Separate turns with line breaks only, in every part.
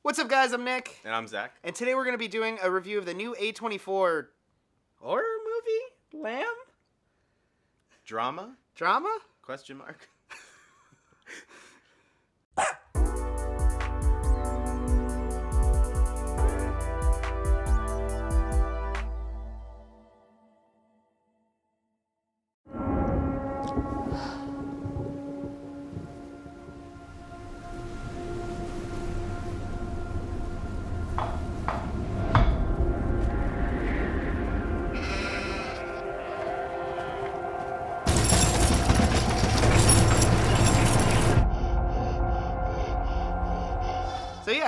What's up, guys? I'm Nick.
And I'm Zach.
And today we're going to be doing a review of the new A24 horror movie? Lamb?
Drama?
Drama?
Question mark.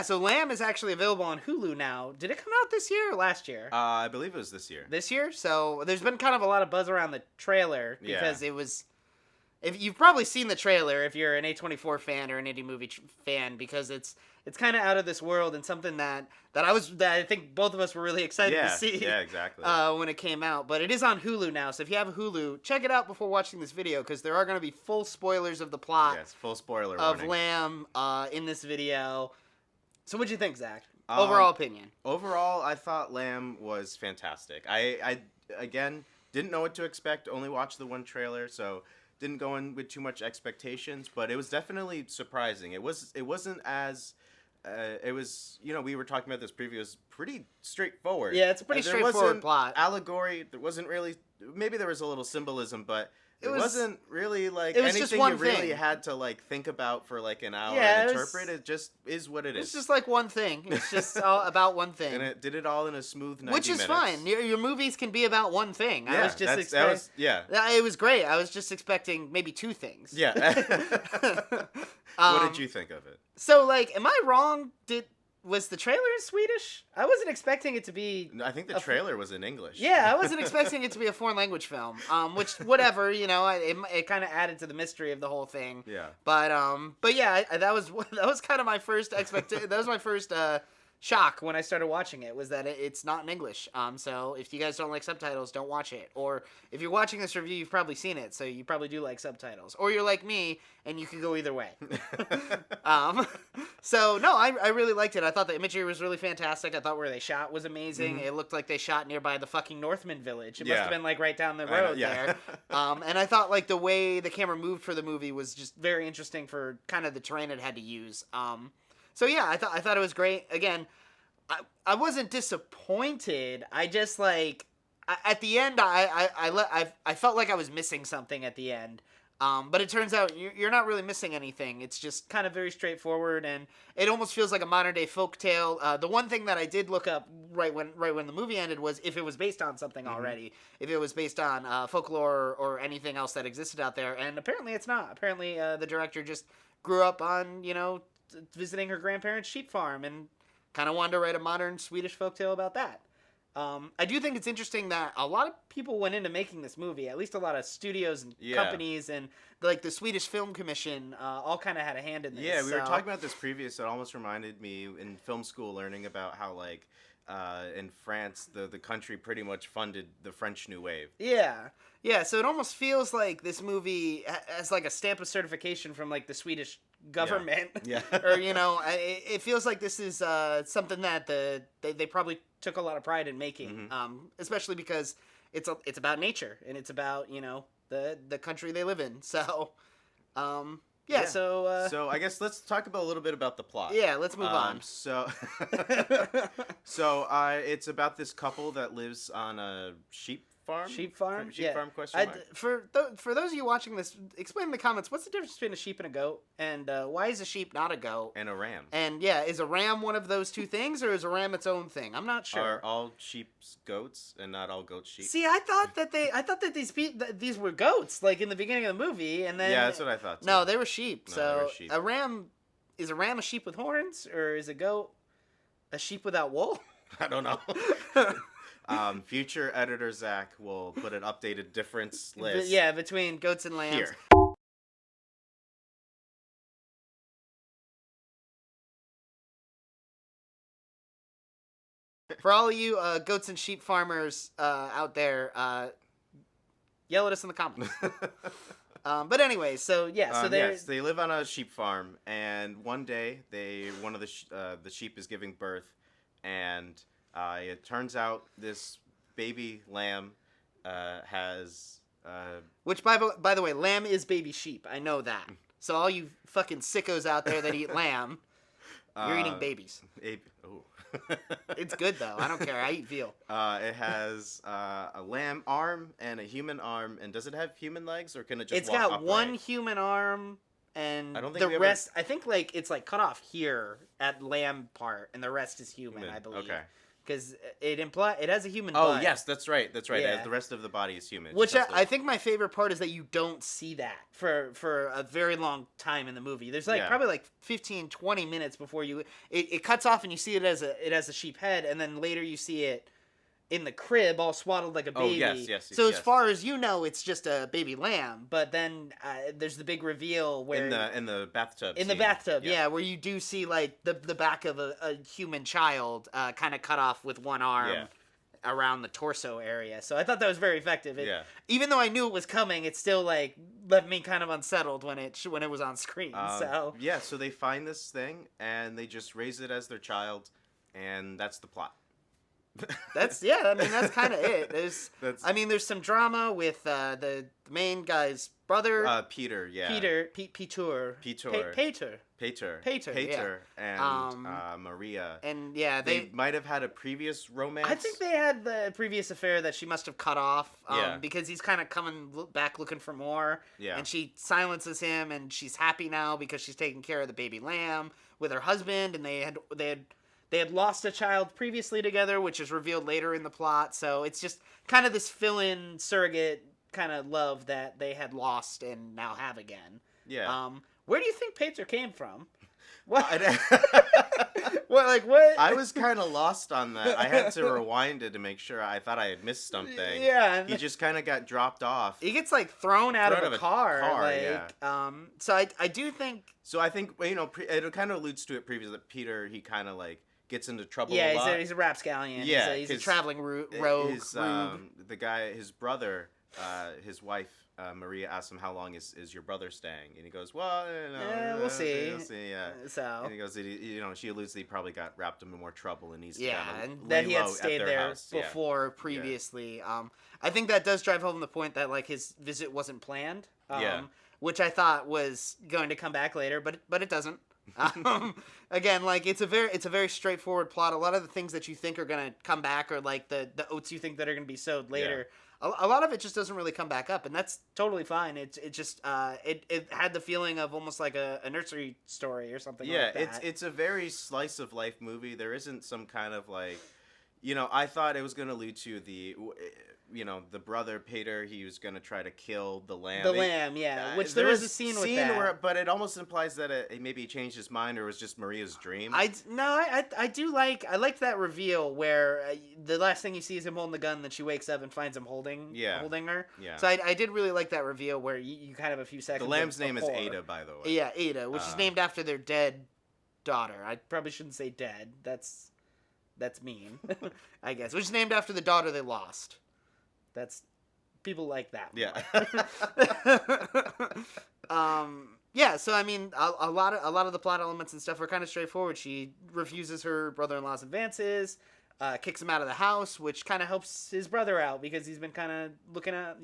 So Lamb is actually available on Hulu now. Did it come out this year or last year?
I believe it was this year.
This year? So there's been kind of a lot of buzz around the trailer because
Yeah.
it was... If you've probably seen the trailer if you're an A24 fan or an indie movie fan, because it's kind of out of this world and something that I think both of us were really excited to see.
Yeah, exactly.
When it came out, but it is on Hulu now. So if you have Hulu, check it out before watching this video because there are going to be full spoilers of the plot
Yes, full spoiler
of
warning.
Lamb in this video. So what'd you think, Zach? Overall opinion.
Overall, I thought Lamb was fantastic. I again didn't know what to expect. Only watched the one trailer, so didn't go in with too much expectations. But it was definitely surprising. It wasn't as it was, we were talking about this preview. It was pretty straightforward.
Yeah, it's a pretty straightforward plot.
Allegory. There wasn't really. Maybe there was a little symbolism, but it wasn't really like
it was
anything
just one
you really
thing.
had to think about for an hour
Yeah,
and
it was-
interpret. It just is what it is.
It's just like one thing. It's just all about one thing.
And it did it all in a smooth 90
Which is
minutes.
fine. Your movies can be about one thing.
Yeah,
I was just
yeah.
It was great. I was just expecting maybe two things.
Yeah. What did you think of it?
So, am I wrong? Was the trailer in Swedish? I wasn't expecting it to be...
I think the trailer was in English.
Yeah, I wasn't expecting it to be a foreign language film. Which, whatever, it kind of added to the mystery of the whole thing.
Yeah.
But yeah, that was kind of my first expectation. That was my first shock when I started watching it, was that it's not in English. So if you guys don't like subtitles, don't watch it. Or if you're watching this review, you've probably seen it, so you probably do like subtitles. Or you're like me, and you could go either way. So no, I really liked it. I thought the imagery was really fantastic. I thought where they shot was amazing.
Mm-hmm.
It looked like they shot nearby the fucking Northman village. It must
Yeah.
have been right down the
I know,
road
yeah.
there. And I thought the way the camera moved for the movie was just very interesting for kind of the terrain it had to use. So yeah, I thought it was great. Again, I wasn't disappointed. I just at the end I felt like I was missing something at the end. But it turns out you're not really missing anything. It's just kind of very straightforward, and it almost feels like a modern day folktale. The one thing that I did look up right when the movie ended was if it was based on something already, if it was based on folklore or anything else that existed out there, and apparently it's not. Apparently the director just grew up on visiting her grandparents' sheep farm and kind of wanted to write a modern Swedish folktale about that. I do think it's interesting that a lot of people went into making this movie, at least a lot of studios and companies and the Swedish Film Commission all kind of had a hand in this.
Yeah, we were talking about this previous. It almost reminded me in film school learning about how in France the country pretty much funded the French New Wave.
Yeah, so it almost feels like this movie has a stamp of certification from the Swedish government.
Yeah.
Or it feels like this is something that they probably took a lot of pride in making. Especially because it's about nature and it's about the country they live in. So yeah.
So I guess let's talk a little bit about the plot.
Yeah, let's move on.
So it's about this couple that lives on a sheep farm.
Sheep farm?
Sheep farm, question mark?
For those of you watching this, explain in the comments, what's the difference between a sheep and a goat? And why is a sheep not a goat?
And a ram.
And yeah, is a ram one of those two things, or is a ram its own thing? I'm not sure.
Are all sheeps goats and not all goats sheep?
See, I thought that these were goats, in the beginning of the movie, and then...
Yeah, that's what I thought, too.
No, they were sheep.
No,
So
they were sheep.
Is a ram a sheep with horns, or is a goat a sheep without wool?
I don't know. Future editor Zach will put an updated difference list.
Yeah, between goats and lambs.
Here.
For all of you goats and sheep farmers out there, yell at us in the comments. But anyway, so yeah, so they're
yes, they live on a sheep farm, and one day one of the sheep is giving birth, and it turns out this baby lamb has
which by the way, lamb is baby sheep. I know that. So all you fucking sickos out there that eat lamb, you're eating babies.
Oh.
It's good though. I don't care. I eat veal.
It has a lamb arm and a human arm, and does it have human legs, or can it just?
It's
walk
got
upright?
one human arm, and
I don't think
the rest. I think like it's like cut off here at lamb part, and the rest is human. I believe.
Okay.
Because it has a human.
Oh
butt.
yes, that's right. That's right.
Yeah.
The rest of the body is human.
Which
Just has
I think my favorite part is that you don't see that for a very long time in the movie. There's like probably like 15, 20 minutes before it cuts off and you see it as a sheep head, and then later you see it in the crib all swaddled like a baby.
Oh yes.
So as far as you know, it's just a baby lamb. But then there's the big reveal where
in the bathtub.
In the bathtub, yeah, where you do see like the back of a human child kind of cut off with one arm around the torso area. So I thought that was very effective. Even though I knew it was coming, it still like left me kind of unsettled when it was on screen. So
they find this thing and they just raise it as their child, and that's the plot.
That's kind of it. There's some drama with the main guy's brother,
Peter,
Peter,
and Maria,
and
they might have had a previous romance.
I think they had the previous affair that she must have cut off, because he's kind of coming back looking for more, and she silences him, and she's happy now because she's taking care of the baby lamb with her husband, and they had lost a child previously together, which is revealed later in the plot. So it's just kind of this fill-in surrogate kind of love that they had lost and now have again.
Yeah.
Where do you think Peter came from? What? What?
I was kind of lost on that. I had to rewind it to make sure. I thought I had missed something.
Yeah.
He just kind of got dropped off.
He gets like thrown out of a car. So I do think.
So I think it kind of alludes to it previously that Peter, he kind of like gets into trouble a lot.
He's a rapscallion.
Yeah,
he's a traveling rogue.
The guy, his brother, his wife, Maria asks him, how long is your brother staying? And he goes, well,
we'll see.
Yeah.
So.
And he goes, she alludes that he probably got wrapped in more trouble and he's
and that he had stayed there before previously. Yeah. I think that does drive home the point that like his visit wasn't planned. Which I thought was going to come back later, but it doesn't. Again, like it's a very straightforward plot. A lot of the things that you think are gonna come back, or like the oats you think that are gonna be sowed later, a lot of it just doesn't really come back up, and that's totally fine. It just it had the feeling of almost like a nursery story or something. like that.
It's a very slice of life movie. There isn't some kind of like, I thought it was gonna lead to the. The brother Peter, he was gonna try to kill the lamb.
The lamb, which there was a scene with that.
But it almost implies that maybe he changed his mind, or it was just Maria's dream.
I liked that reveal where the last thing you see is him holding the gun, then she wakes up and finds him holding her.
Yeah.
So I did really like that reveal where you kind of have a few seconds.
The lamb's name is Ada, by the way.
Yeah, Ada, which is named after their dead daughter. I probably shouldn't say dead. That's mean, I guess. Which is named after the daughter they lost. That's people like that.
Yeah.
So I mean, a lot of the plot elements and stuff are kind of straightforward. She refuses her brother-in-law's advances, kicks him out of the house, which kind of helps his brother out because he's been kind of looking at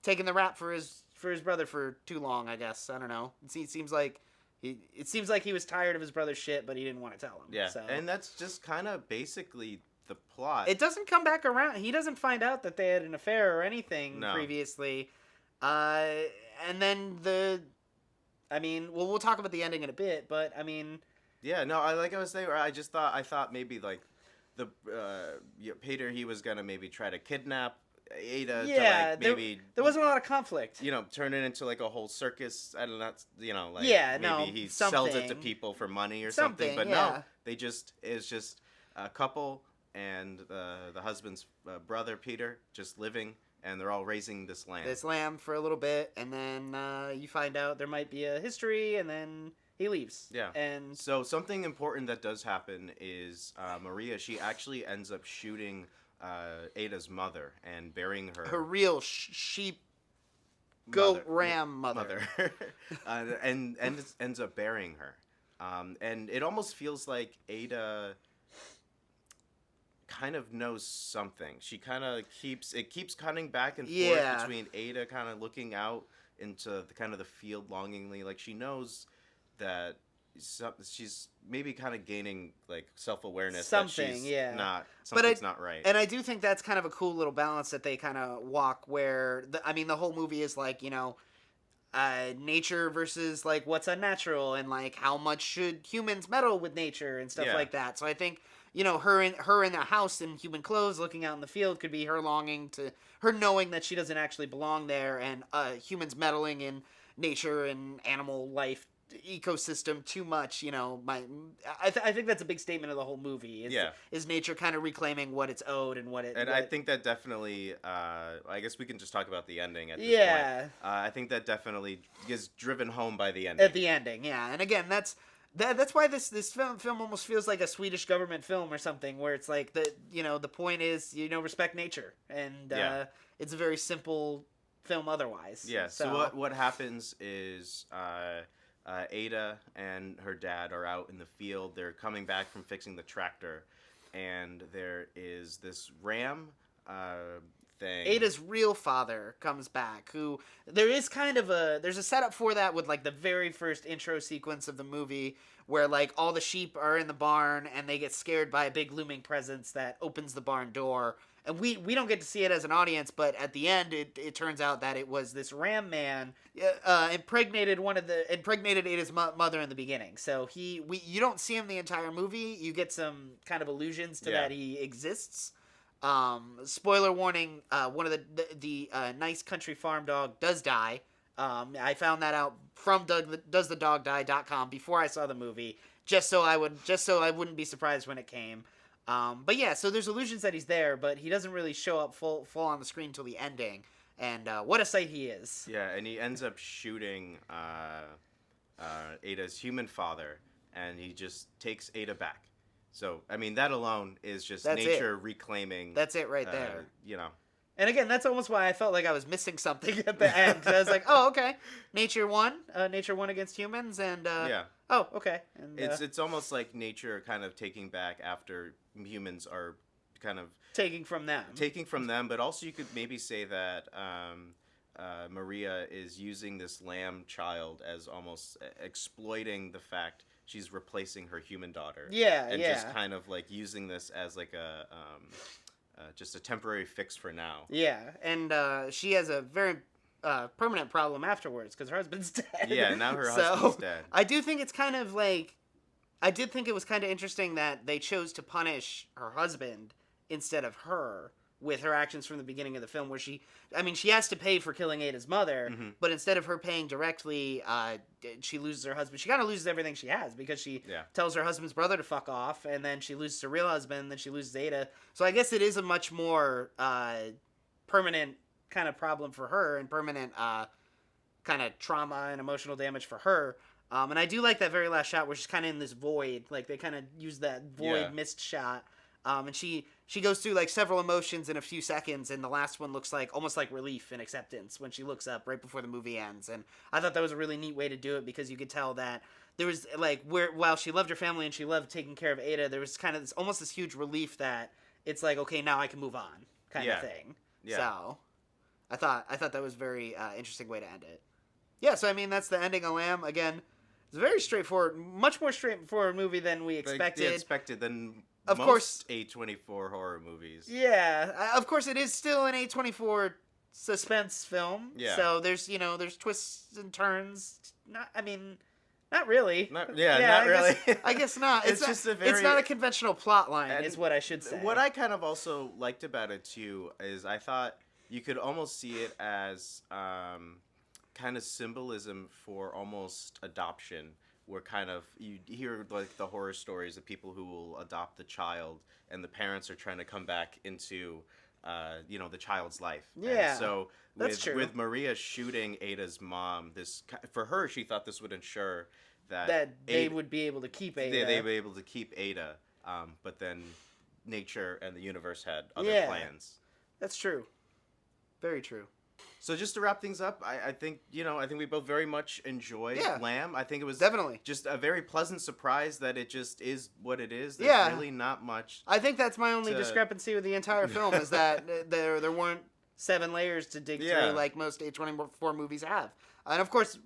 taking the rap for his brother for too long. I guess I don't know. It seems like he was tired of his brother's shit, but he didn't want to tell him.
Yeah,
so.
And that's just kind of basically the plot.
It doesn't come back around. He doesn't find out that they had an affair or anything previously. And then we'll talk about the ending in a bit, but I mean.
Yeah, no, I was saying, I thought maybe like the Peter, he was gonna maybe try to kidnap Ada.
Yeah,
to maybe
there wasn't a lot of conflict.
Turn it into like a whole circus. I don't know. Maybe he sells it to people for money or something. But no, it's just a couple. And the husband's brother, Peter, just living, and they're all raising this lamb.
For a little bit, and then you find out there might be a history, and then he leaves.
Yeah.
And
so something important that does happen is Maria, she actually ends up shooting Ada's mother and burying her.
Her real sheep goat ram mother.
and ends up burying her. And it almost feels like Ada kind of knows something. She kind of keeps cutting back and forth between Ada kind of looking out into the kind of the field longingly, like she knows that she's maybe kind of gaining like self-awareness
something
that she's
something's
not right.
And I do think that's kind of a cool little balance that they kind of walk, where the whole movie is like, nature versus like what's unnatural, and like how much should humans meddle with nature and stuff like that. So I think her in the house in human clothes looking out in the field could be her knowing that she doesn't actually belong there, and humans meddling in nature and animal life ecosystem too much. I think that's a big statement of the whole movie. Is nature kind of reclaiming what it's owed and what it.
And I think that definitely. I guess we can just talk about the ending at this point. I think that definitely is driven home by the ending.
At the ending, yeah, and again, that's why this film almost feels like a Swedish government film or something, where it's like the point is respect nature, and it's a very simple film otherwise.
Yeah. So what happens is. Ada and her dad are out in the field. They're coming back from fixing the tractor, and there is this ram thing.
Ada's real father comes back, who there's a setup for that with like the very first intro sequence of the movie, where like all the sheep are in the barn and they get scared by a big looming presence that opens the barn door. And we don't get to see it as an audience, but at the end, it turns out that it was this ram man impregnated Ada's mother in the beginning. So you don't see him the entire movie. You get some kind of allusions to that he exists. Spoiler warning: one of the nice country farm dog does die. I found that out from doesthedogdie.com before I saw the movie, just so I wouldn't be surprised when it came. But yeah, so there's illusions that he's there, but he doesn't really show up full on the screen till the ending. And what a sight he is.
Yeah, and he ends up shooting Ada's human father, and he just takes Ada back. So, I mean, that alone is just nature reclaiming.
That's it right there.
And
again, that's almost why I felt like I was missing something at the end. I was like, oh, okay. Nature won against humans, and oh, okay. And,
it's almost like nature kind of taking back after humans are kind of
taking from them.
But also you could maybe say that Maria is using this lamb child as almost exploiting the fact she's replacing her human daughter. And just kind of like using this as like a just a temporary fix for now.
Yeah, and she has a very permanent problem afterwards because her husband's dead.
Yeah, now her husband's dead.
I do think it's kind of like, I did think it was kind of interesting that they chose to punish her husband instead of her with her actions from the beginning of the film, where she has to pay for killing Ada's mother, but instead of her paying directly, she loses her husband. She kind of loses everything she has because she tells her husband's brother to fuck off, and then she loses her real husband, and then she loses Ada. So I guess it is a much more permanent kind of problem for her, and permanent kind of trauma and emotional damage for her. And I do like that very last shot where she's kind of in this void. Like, they kind of use that void mist shot. And she goes through like several emotions in a few seconds, and the last one looks like almost like relief and acceptance when she looks up right before the movie ends. And I thought that was a really neat way to do it, because you could tell that there was like, while she loved her family and she loved taking care of Ada, there was kind of this huge relief that it's like, okay, now I can move on kind of thing. Yeah. So I thought that was a very interesting way to end it. Yeah. So I mean, that's the ending of Lamb. Again, it's a very straightforward, much more straightforward movie than we expected. Of course,
A24 horror movies.
Yeah, of course, it is still an A24 suspense film.
Yeah.
So there's twists and turns. Not really.
Not really.
I guess not. It's not a conventional plot line, is what I should say.
What I kind of also liked about it too is I thought you could almost see it as kind of symbolism for almost adoption. Where kind of you hear like the horror stories of people who will adopt the child, and the parents are trying to come back into the child's life.
Yeah,
and so
that's true.
With Maria shooting Ada's mom, for her, she thought this would ensure that
they would be able to keep Ada.
They would be able to keep Ada, but then nature and the universe had other plans.
That's true. Very true.
So just to wrap things up, I think I think we both very much enjoyed
Yeah.
Lamb. I think it was
Definitely.
just a very pleasant surprise that it just is what it is. There's
Yeah.
really not much.
I think that's my only
to-
discrepancy with the entire film is that there weren't 7 layers to dig
Yeah.
through like most A24 movies have. And of course,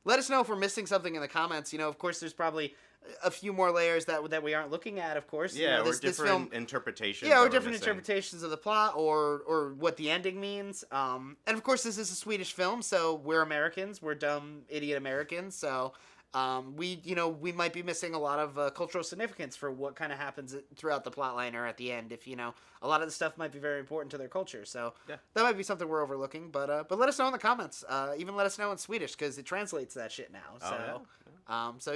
let us know if we're missing something in the comments. Of course, there's probably a few more layers that we aren't looking at. Of course,
Yeah,
this
or different
film.
interpretations.
Yeah, or
that we're
different
missing.
interpretations of the plot, or what the ending means. And of course, this is a Swedish film, so we're Americans. We're dumb idiot Americans. So we might be missing a lot of cultural significance for what kind of happens throughout the plot line or at the end. If a lot of the stuff might be very important to their culture. So
Yeah.
that might be something we're overlooking. But let us know in the comments. Even let us know in Swedish because it translates that shit now. So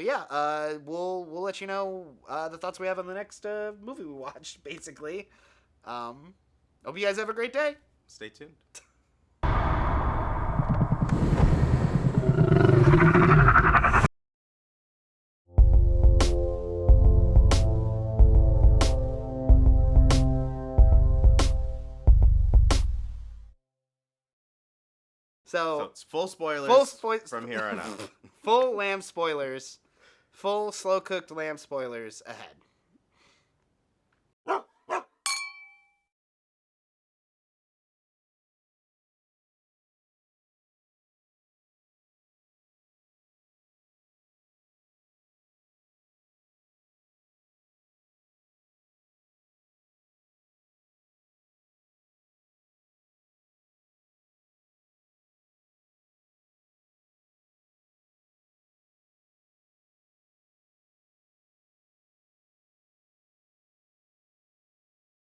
we'll let you know the thoughts we have on the next movie we watched. Basically, hope you guys have a great day.
Stay tuned. So it's full spoilers from here on out.
Full lamb spoilers. Full slow cooked lamb spoilers ahead.